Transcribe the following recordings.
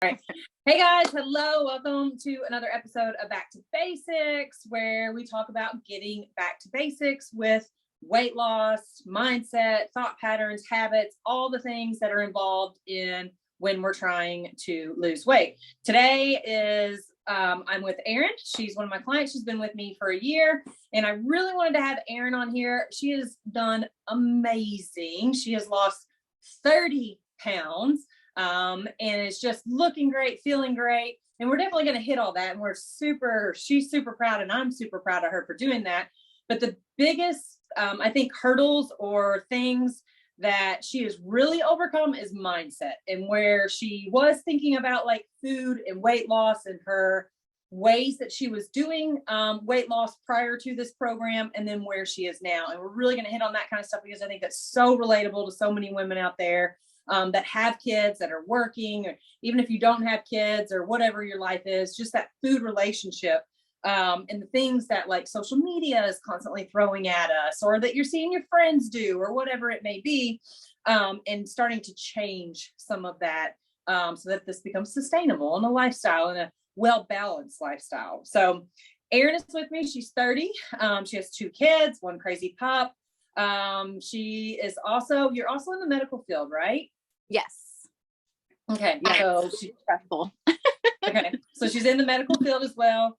Right. Hey guys, hello. Welcome to another episode of Back to Basics, where we talk about getting back to basics with weight loss, mindset, thought patterns, habits, all the things that are involved in when we're trying to lose weight. Today is I'm with Erin. She's one of my clients. She's been with me for a year, and I really wanted to have Erin on here. She has done amazing. She has lost 30 pounds. And it's just looking great, feeling great. And we're definitely going to hit all that. And she's super proud, and I'm super proud of her for doing that. But the biggest, I think, hurdles or things that she has really overcome is mindset, and where she was thinking about like food and weight loss and her ways that she was doing weight loss prior to this program, and then where she is now. And we're really going to hit on that kind of stuff because I think that's so relatable to so many women out there that have kids, that are working, or even if you don't have kids or whatever your life is, just that food relationship and the things that like social media is constantly throwing at us, or that you're seeing your friends do, or whatever it may be, and starting to change some of that so that this becomes sustainable and a lifestyle and a well-balanced lifestyle. So Erin is with me. She's 30. She has 2 kids, 1 crazy pup. She is also, you're also in the medical field, right? Yes. Okay. Yeah, So she's stressful. Okay. So she's in the medical field as well.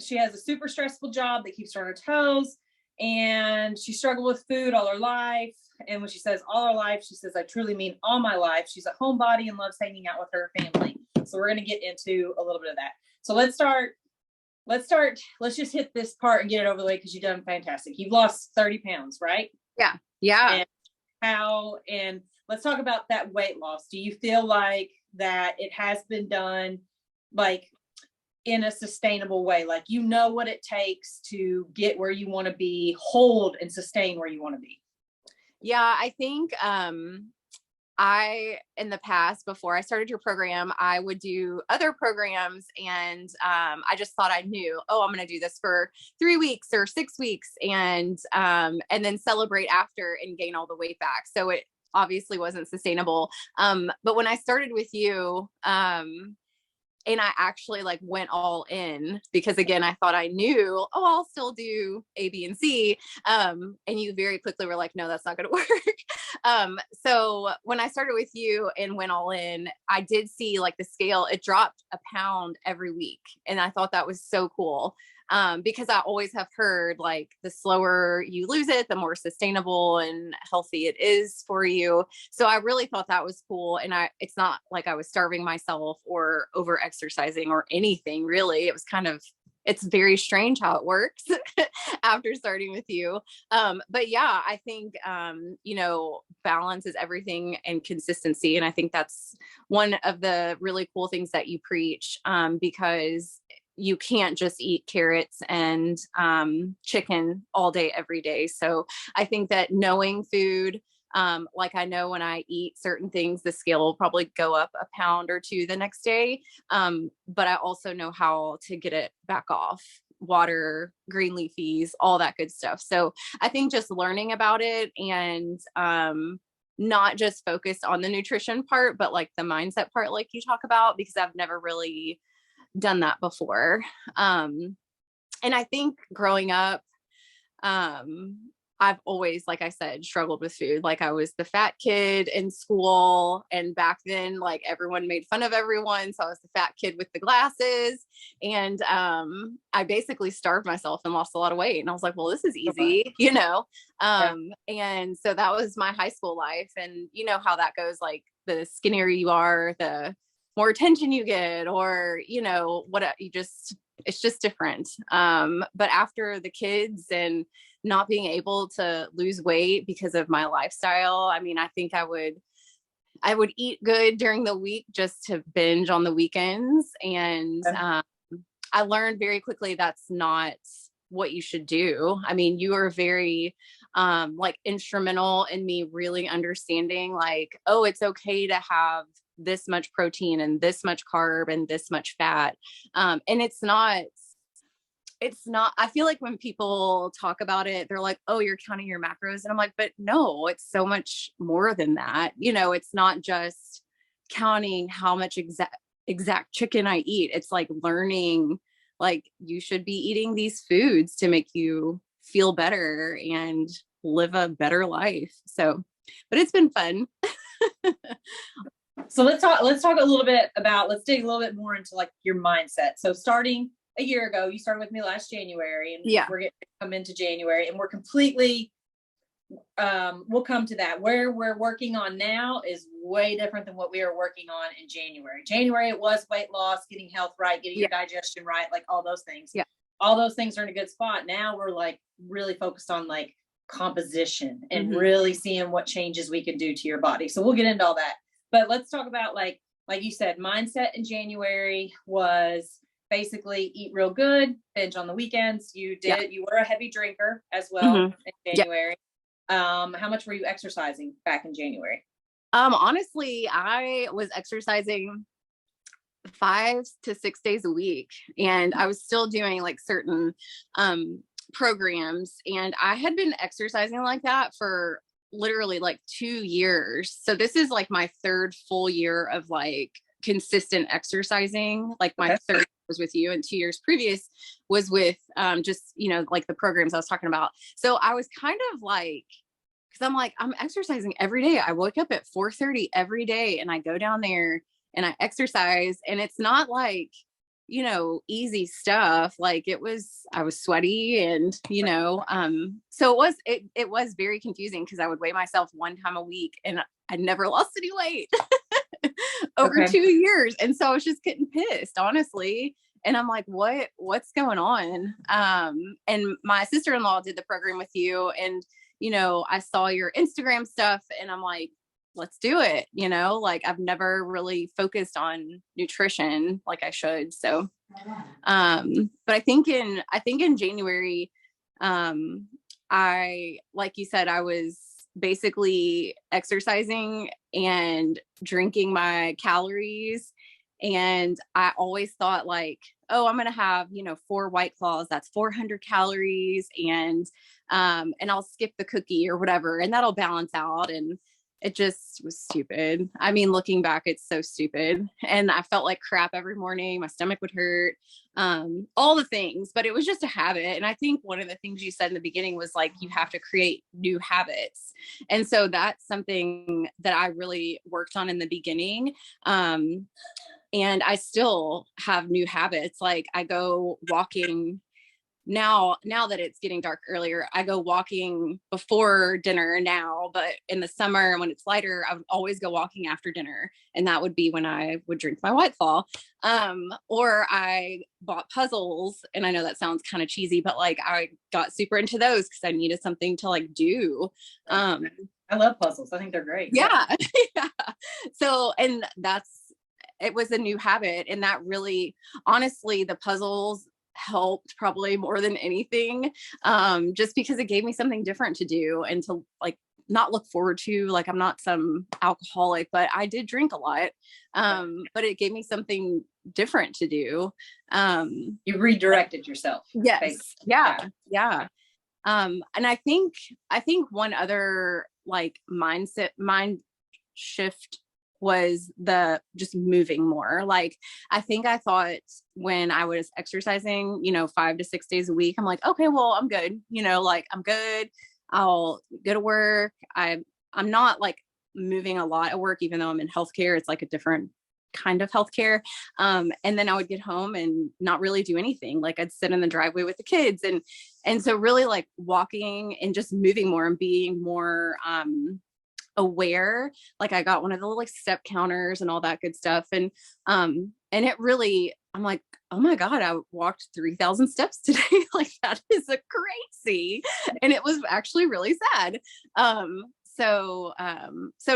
She has a super stressful job that keeps her on her toes, and she struggled with food all her life. And when she says all her life, she says, I truly mean all my life. She's a homebody and loves hanging out with her family. So we're going to get into a little bit of that. So let's just hit this part and get it over the way, because you've done fantastic. You've lost 30 pounds, right? Yeah. And let's talk about that weight loss. Do you feel like that it has been done like in a sustainable way? Like, you know what it takes to get where you want to be, hold and sustain where you want to be? Yeah. I think, in the past, before I started your program, I would do other programs, and I just thought I knew, I'm going to do this for 3 weeks or 6 weeks, and then celebrate after and gain all the weight back. So it obviously wasn't sustainable. But when I started with you, and I actually like went all in, because again, I thought I knew, I'll still do A, B, and C. And you very quickly were like, no, that's not going to work. So when I started with you and went all in, I did see like the scale, it dropped a pound every week. And I thought that was so cool. Because I always have heard like the slower you lose it, the more sustainable and healthy it is for you. So I really thought that was cool. And it's not like I was starving myself or over exercising or anything really. It's very strange how it works after starting with you. But yeah, I think, balance is everything, and consistency. And I think that's one of the really cool things that you preach, because you can't just eat carrots and chicken all day, every day. So I think that knowing food, like I know when I eat certain things, the scale will probably go up a pound or 2 the next day. But I also know how to get it back off: water, green leafies, all that good stuff. So I think just learning about it, and not just focused on the nutrition part, but like the mindset part, like you talk about, because I've never really done that before. And I think growing up, I've always, like I said, struggled with food. Like I was the fat kid in school, and back then, like everyone made fun of everyone. So I was the fat kid with the glasses, and I basically starved myself and lost a lot of weight. And I was like, well, this is easy, And so that was my high school life. And you know how that goes, like the skinnier you are, the more attention you get, or, it's just different. But after the kids and not being able to lose weight because of my lifestyle, I mean, I think I would eat good during the week just to binge on the weekends. And I learned very quickly that's not what you should do. I mean, you are very instrumental in me really understanding like, it's okay to have this much protein and this much carb and this much fat. And it's not, I feel like when people talk about it, they're like, oh, you're counting your macros. And I'm like, but no, it's so much more than that. It's not just counting how much exact chicken I eat. It's like learning, like, you should be eating these foods to make you feel better and live a better life. So, but it's been fun. So let's talk a little bit about, let's dig a little bit more into like your mindset. So starting a year ago, you started with me last January, and Yeah. we're getting to come into January, and we're completely, we'll come to that. Where we're working on now is way different than what we were working on in January. January, it was weight loss, getting health right, getting your digestion right, like all those things. Yeah. All those things are in a good spot. Now we're like really focused on like composition and really seeing what changes we can do to your body. So we'll get into all that. But let's talk about like you said, mindset in January was basically eat real good, binge on the weekends. You were a heavy drinker as well in January. How much were you exercising back in January? Honestly, I was exercising 5 to 6 days a week, and I was still doing like certain programs, and I had been exercising like that for literally like 2 years. So this is like my third full year of like consistent exercising. Like my third was with you, and 2 years previous was with just, you know, like the programs I was talking about. So I was kind of like, because I'm like, I'm exercising every day. I wake up at 4:30 every day, and I go down there and I exercise, and it's not like, you know, easy stuff. Like I was sweaty, and, you know, so it was very confusing, because I would weigh myself one time a week, and I never lost any weight over 2 years. And so I was just getting pissed, honestly. And I'm like, what's going on? And my sister-in-law did the program with you, and, you know, I saw your Instagram stuff, and I'm like, let's do it. You know, like I've never really focused on nutrition like I should. So, but I think in January, like you said, I was basically exercising and drinking my calories. And I always thought like, oh, I'm going to have, you know, 4 White Claws. That's 400 calories. And I'll skip the cookie or whatever, and that'll balance out. And it just was stupid. I mean, looking back, it's so stupid. And I felt like crap every morning. My stomach would hurt, all the things, but it was just a habit. And I think one of the things you said in the beginning was like, you have to create new habits. And so that's something that I really worked on in the beginning. And I still have new habits. Like I go walking now that it's getting dark earlier, I go walking before dinner now, but in the summer when it's lighter, I would always go walking after dinner. And that would be when I would drink my White Claw. Or I bought puzzles, and I know that sounds kind of cheesy, but like I got super into those because I needed something to like do. I love puzzles. I think they're great. Yeah. Yeah. So, and it was a new habit. And that really, honestly, the puzzles helped probably more than anything, just because it gave me something different to do and to like not look forward to. Like I'm not some alcoholic, but I did drink a lot, but it gave me something different to do. You redirected yourself. Yes. Basically. Yeah. And I think one other like mind shift was the just moving more. Like I think I thought when I was exercising, you know, 5 to 6 days a week, I'm like, okay, well, I'm good. You know, like I'm good. I'll go to work. I'm not like moving a lot at work, even though I'm in healthcare. It's like a different kind of healthcare. And then I would get home and not really do anything. Like I'd sit in the driveway with the kids. And so really like walking and just moving more and being more, aware. Like I got one of the like step counters and all that good stuff. And it really, I'm like, oh my God, I walked 3,000 steps today. Like that is a crazy. And it was actually really sad. So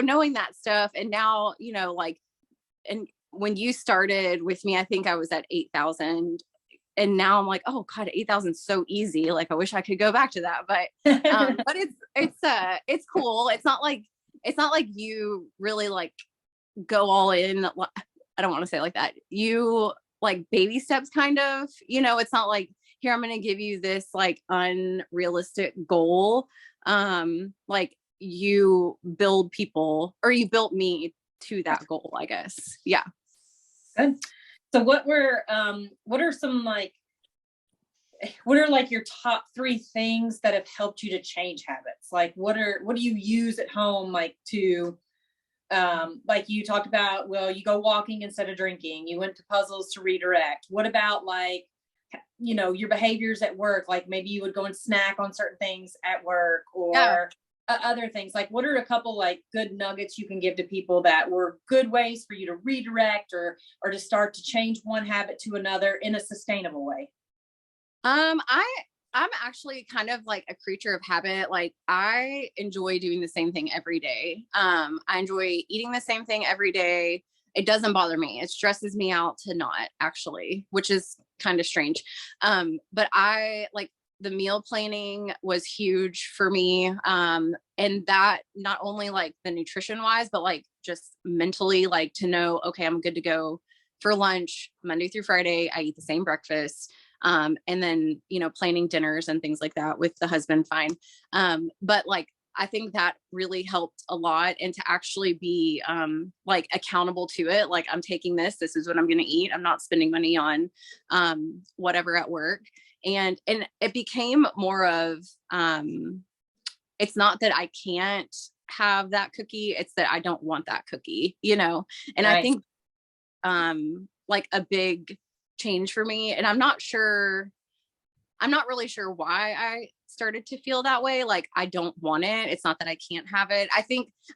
knowing that stuff, and now, you know, like, and when you started with me, I think I was at 8,000. And now I'm like, oh God, 8,000 is so easy. Like I wish I could go back to that, but it's cool. It's not like you really like go all in. I don't want to say it like that. You like baby steps kind of, you know, it's not like, here, I'm going to give you this like unrealistic goal. Like you build people, or you built me to that goal, I guess. Yeah. Good. So what are some what are like your top 3 things that have helped you to change habits? Like what do you use at home, like to, like you talked about, well, you go walking instead of drinking, you went to puzzles to redirect. What about like, your behaviors at work? Like maybe you would go and snack on certain things at work, or other things. Like what are a couple like good nuggets you can give to people that were good ways for you to redirect or to start to change one habit to another in a sustainable way? I'm actually kind of like a creature of habit. Like I enjoy doing the same thing every day. I enjoy eating the same thing every day. It doesn't bother me. It stresses me out to not, actually, which is kind of strange. But I like the meal planning was huge for me. And that not only like the nutrition wise, but like just mentally, like to know, okay, I'm good to go for lunch Monday through Friday. I eat the same breakfast. And then, planning dinners and things like that with the husband, fine. But like, I think that really helped a lot, and to actually be, like accountable to it. Like I'm taking this is what I'm going to eat. I'm not spending money on, whatever at work. And it became more of, it's not that I can't have that cookie. It's that I don't want that cookie, and right. I think, like a big change for me, and I'm not really sure why I started to feel that way. Like I don't want it. It's not that I can't have it.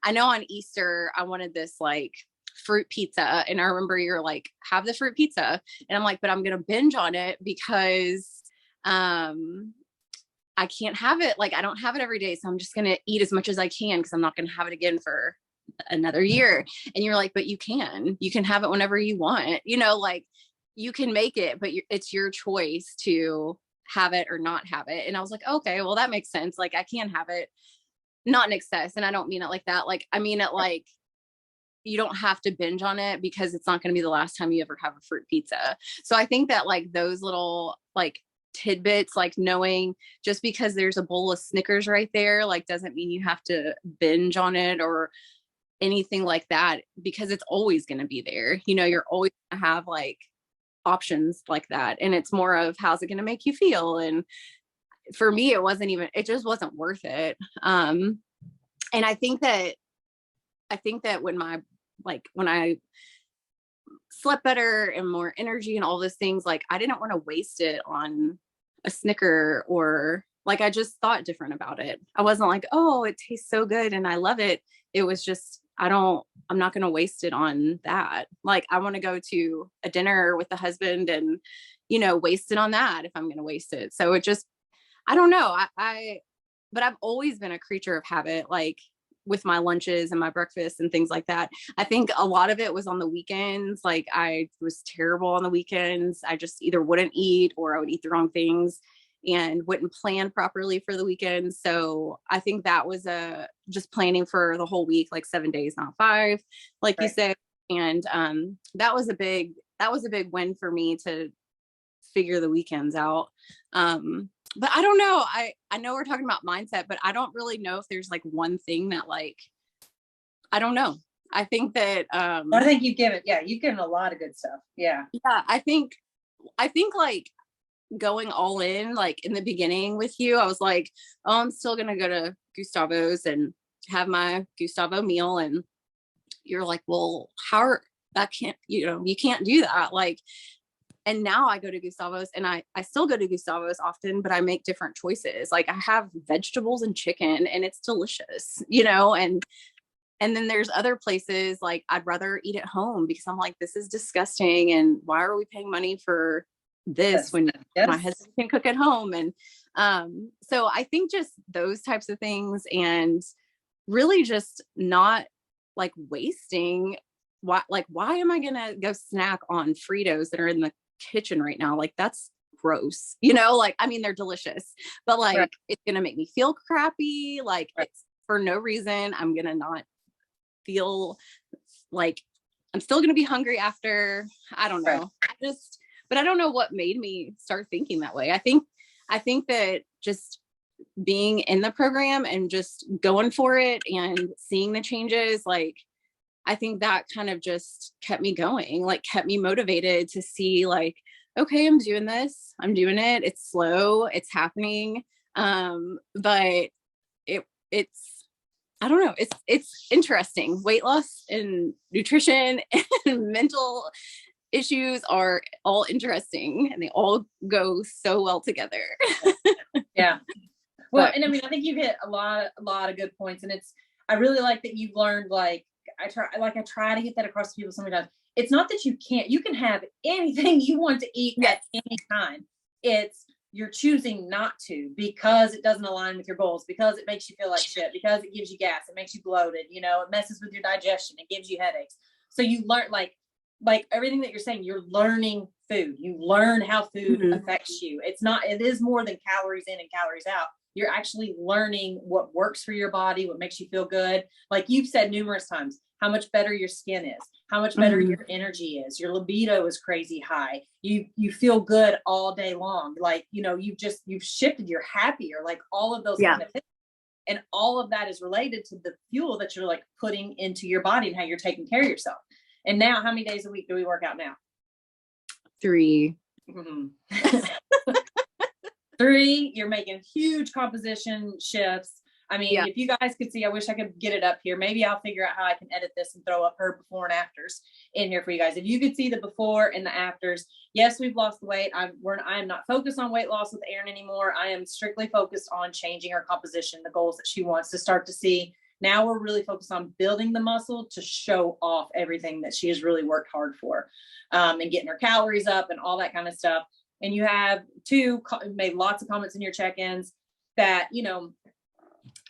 I know on Easter I wanted this like fruit pizza, and I remember you're like, have the fruit pizza, and I'm like, but I'm gonna binge on it because I can't have it. Like I don't have it every day, so I'm just gonna eat as much as I can because I'm not gonna have it again for another year. And you're like, but you can have it whenever you want, like you can make it, but it's your choice to have it or not have it. And I was like, okay, well that makes sense. Like I can have it, not in excess. And I don't mean it like that. Like, I mean it like, you don't have to binge on it because it's not going to be the last time you ever have a fruit pizza. So I think that like those little like tidbits, like knowing just because there's a bowl of Snickers right there, like doesn't mean you have to binge on it or anything like that, because it's always going to be there. You're always going to have like options like that. And it's more of how's it going to make you feel. And for me, it just wasn't worth it. And I think that when I slept better and more energy and all those things, like I didn't want to waste it on a Snicker, or like, I just thought different about it. I wasn't like, oh, it tastes so good and I love it. It was just, I'm not going to waste it on that. Like I want to go to a dinner with the husband and, waste it on that if I'm going to waste it. So it just, I don't know. But I've always been a creature of habit, like with my lunches and my breakfast and things like that. I think a lot of it was on the weekends. Like I was terrible on the weekends. I just either wouldn't eat or I would eat the wrong things and wouldn't plan properly for the weekend. So I think that was just planning for the whole week, like 7 days, not 5, like right. You said. And that was a big win for me to figure the weekends out. But I don't know. I know we're talking about mindset, but I don't really know if there's like one thing that like, I don't know. I think that, I think you've given a lot of good stuff. Yeah. Yeah. I think like going all in, like in the beginning with you, I was like, oh, I'm still going to go to Gustavo's and have my Gustavo meal. And you're like, well, you can't do that. Like, and now I go to Gustavo's, and I still go to Gustavo's often, but I make different choices. Like I have vegetables and chicken and it's delicious, and then there's other places like I'd rather eat at home because I'm like, this is disgusting. And why are we paying money for this when my husband can cook at home? And so I think just those types of things, and really just not like wasting. Why am I going to go snack on Fritos that are in the kitchen right now? Like that's gross, like, I mean, they're delicious, but like, right. It's going to make me feel crappy. Like right. It's for no reason. I'm going to not feel like I'm still going to be hungry after. I don't know. Right. But I don't know what made me start thinking that way. I think that just being in the program and just going for it and seeing the changes, like, I think that kind of just kept me going, like kept me motivated to see like, okay, I'm doing this, I'm doing it. It's slow, it's happening. But it's, I don't know. It's interesting. Weight loss and nutrition and mental issues are all interesting, and they all go so well together. Yeah. Well, and I mean, I think you hit a lot of good points, and I really like that you've learned, like, I try to get that across to people sometimes. It's not that you can have anything you want to eat at any time. It's you're choosing not to because it doesn't align with your goals, because it makes you feel like shit, because it gives you gas, it makes you bloated, it messes with your digestion, it gives you headaches. So you learn, like everything that you're saying, you're learning food. You learn how food affects you. It is more than calories in and calories out. You're actually learning what works for your body, what makes you feel good. Like you've said numerous times, how much better your skin is, how much better your energy is. Your libido is crazy high. You feel good all day long. Like, you've shifted, you're happier, like all of those kind of things. And all of that is related to the fuel that you're like putting into your body and how you're taking care of yourself. And now, how many days a week do we work out now? 3. 3. You're making huge composition shifts. I mean, if you guys could see, I wish I could get it up here. Maybe I'll figure out how I can edit this and throw up her before and afters in here for you guys. If you could see the before and the afters, yes, we've lost the weight. I am not focused on weight loss with Erin anymore. I am strictly focused on changing her composition, the goals that she wants to start to see. Now we're really focused on building the muscle to show off everything that she has really worked hard for, and getting her calories up and all that kind of stuff. And you have made lots of comments in your check-ins that,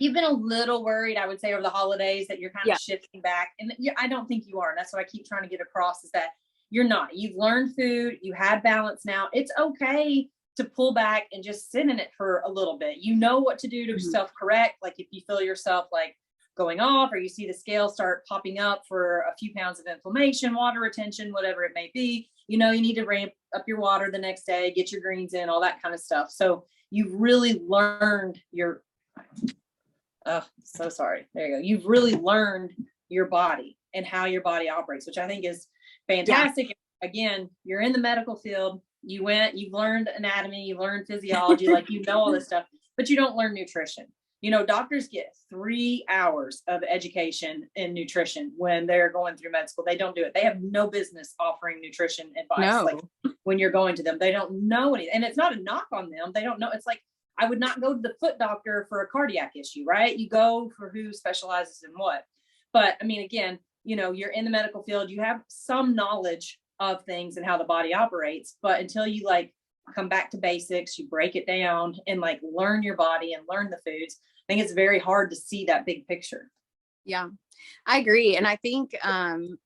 you've been a little worried, I would say, over the holidays that you're kind of shifting back. And I don't think you are. And that's what I keep trying to get across, is that you're not. You've learned food. You have balance now. It's okay to pull back and just sit in it for a little bit. You know what to do to self-correct. Like if you feel yourself like going off, or you see the scale start popping up for a few pounds of inflammation, water retention, whatever it may be, you need to ramp up your water the next day, get your greens in, all that kind of stuff. So you've really learned so sorry. There you go. You've really learned your body and how your body operates, which I think is fantastic. Yeah. Again, you're in the medical field. You've learned anatomy, you learned physiology, like, all this stuff, but you don't learn nutrition. Doctors get 3 hours of education in nutrition when they're going through med school. They don't do it. They have no business offering nutrition advice. No. Like when you're going to them, they don't know anything. And it's not a knock on them. They don't know. It's like, I would not go to the foot doctor for a cardiac issue, right? You go for who specializes in what. But I mean, again, you're in the medical field, you have some knowledge of things and how the body operates, but until you like come back to basics, you break it down and like learn your body and learn the foods, I think it's very hard to see that big picture. Yeah, I agree. And I think,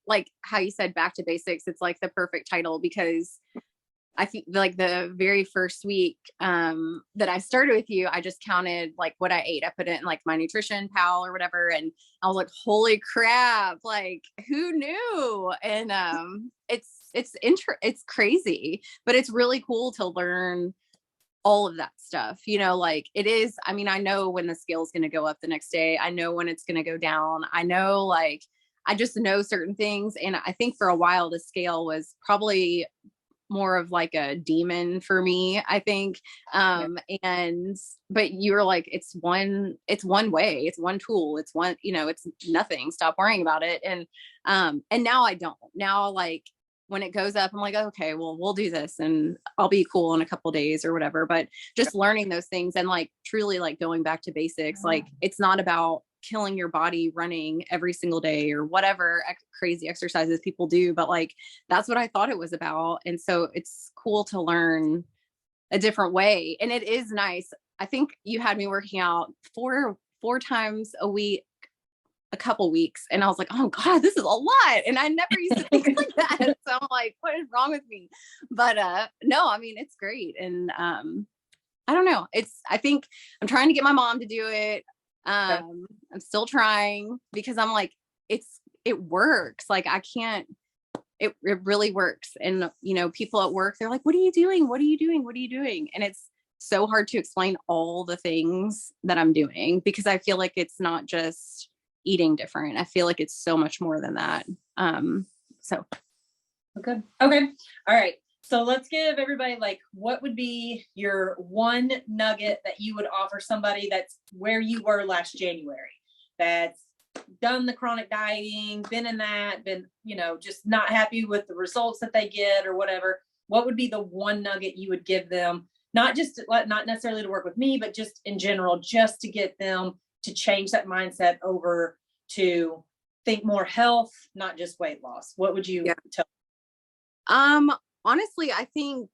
like how you said, back to basics, it's like the perfect title, because I think like the very first week that I started with you, I just counted like what I ate. I put it in like my nutrition pal or whatever. And I was like, holy crap, like who knew? And it's crazy, but it's really cool to learn all of that stuff, like it is. I mean, I know when the scale is going to go up the next day. I know when it's going to go down. I know, like, I just know certain things. And I think for a while, the scale was probably more of like a demon for me, I think. But you were like, it's one way, it's one tool, it's one, it's nothing, stop worrying about it. And now I don't. Now, like, when it goes up, I'm like, okay, well, we'll do this and I'll be cool in a couple days or whatever. But just learning those things and like truly like going back to basics, like it's not about killing your body running every single day or whatever crazy exercises people do, but like that's what I thought it was about. And so it's cool to learn a different way. And it is nice. I think you had me working out four times a week a couple weeks, and I was like, oh God, this is a lot. And I never used to think like that. So I'm like, what is wrong with me? But no, I mean, it's great. And I don't know. I think I'm trying to get my mom to do it. I'm still trying, because I'm like, it works. Like it really works. And people at work, they're like, what are you doing? What are you doing? What are you doing? And it's so hard to explain all the things that I'm doing, because I feel like it's not just eating different. I feel like it's so much more than that. So good. Okay. All right. So let's give everybody, like, what would be your one nugget that you would offer somebody that's where you were last January, that's done the chronic dieting, been in that, been, just not happy with the results that they get or whatever. What would be the one nugget you would give them? Not necessarily to work with me, but just in general, just to get them to change that mindset over to think more health, not just weight loss. What would you tell? Honestly, I think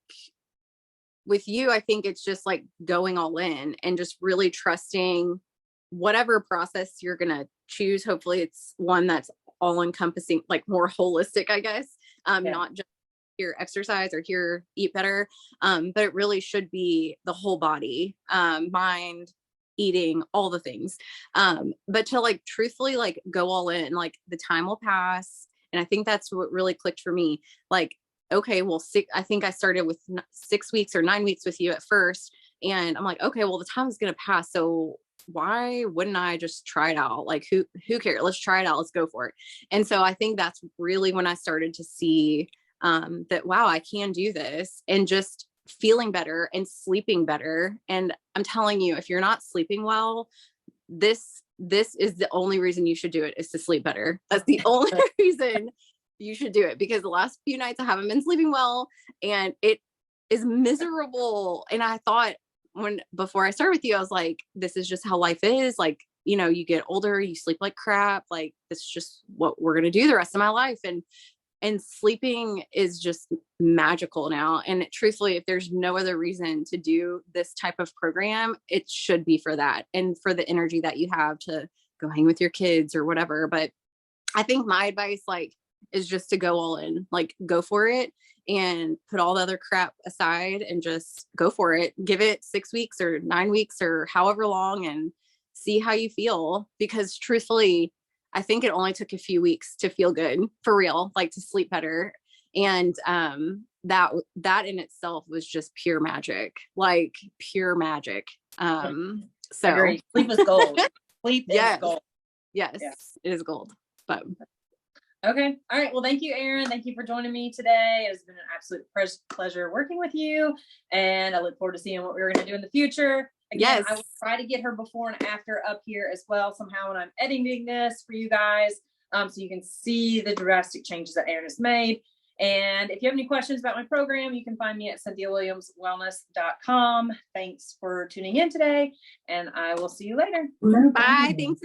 with you, I think it's just like going all in and just really trusting whatever process you're going to choose. Hopefully it's one that's all encompassing, like more holistic, I guess. Not just here exercise or here eat better. But it really should be the whole body, mind, eating, all the things. But to like truthfully like go all in, like the time will pass. And I think that's what really clicked for me. Like, okay, well, I think I started with 6 weeks or 9 weeks with you at first. And I'm like, okay, well, the time is going to pass. So why wouldn't I just try it out? Like, who cares? Let's try it out. Let's go for it. And so I think that's really when I started to see that, wow, I can do this, and just feeling better and sleeping better. And I'm telling you, if you're not sleeping well, this is the only reason you should do it, is to sleep better. That's the only reason you should do it, because the last few nights I haven't been sleeping well and it is miserable. And I thought before I started with you, I was like, this is just how life is. Like, you get older, you sleep like crap. Like, this is just what we're going to do the rest of my life. And sleeping is just magical now. And truthfully, if there's no other reason to do this type of program, it should be for that, and for the energy that you have to go hang with your kids or whatever. But I think my advice, like, is just to go all in, like, go for it and put all the other crap aside and just go for it. Give it 6 weeks or 9 weeks or however long and see how you feel. Because truthfully, I think it only took a few weeks to feel good, for real, like to sleep better. And that in itself was just pure magic, like pure magic. So Agreed. Sleep is gold. Sleep is gold. Yes, it is gold. But okay. All right. Well, thank you, Erin. Thank you for joining me today. It has been an absolute pleasure working with you. And I look forward to seeing what we're going to do in the future. Again, I will try to get her before and after up here as well somehow when I'm editing this for you guys, so you can see the drastic changes that Erin has made. And if you have any questions about my program, you can find me at CynthiaWilliamsWellness.com. Thanks for tuning in today, and I will see you later. Bye. Thanks.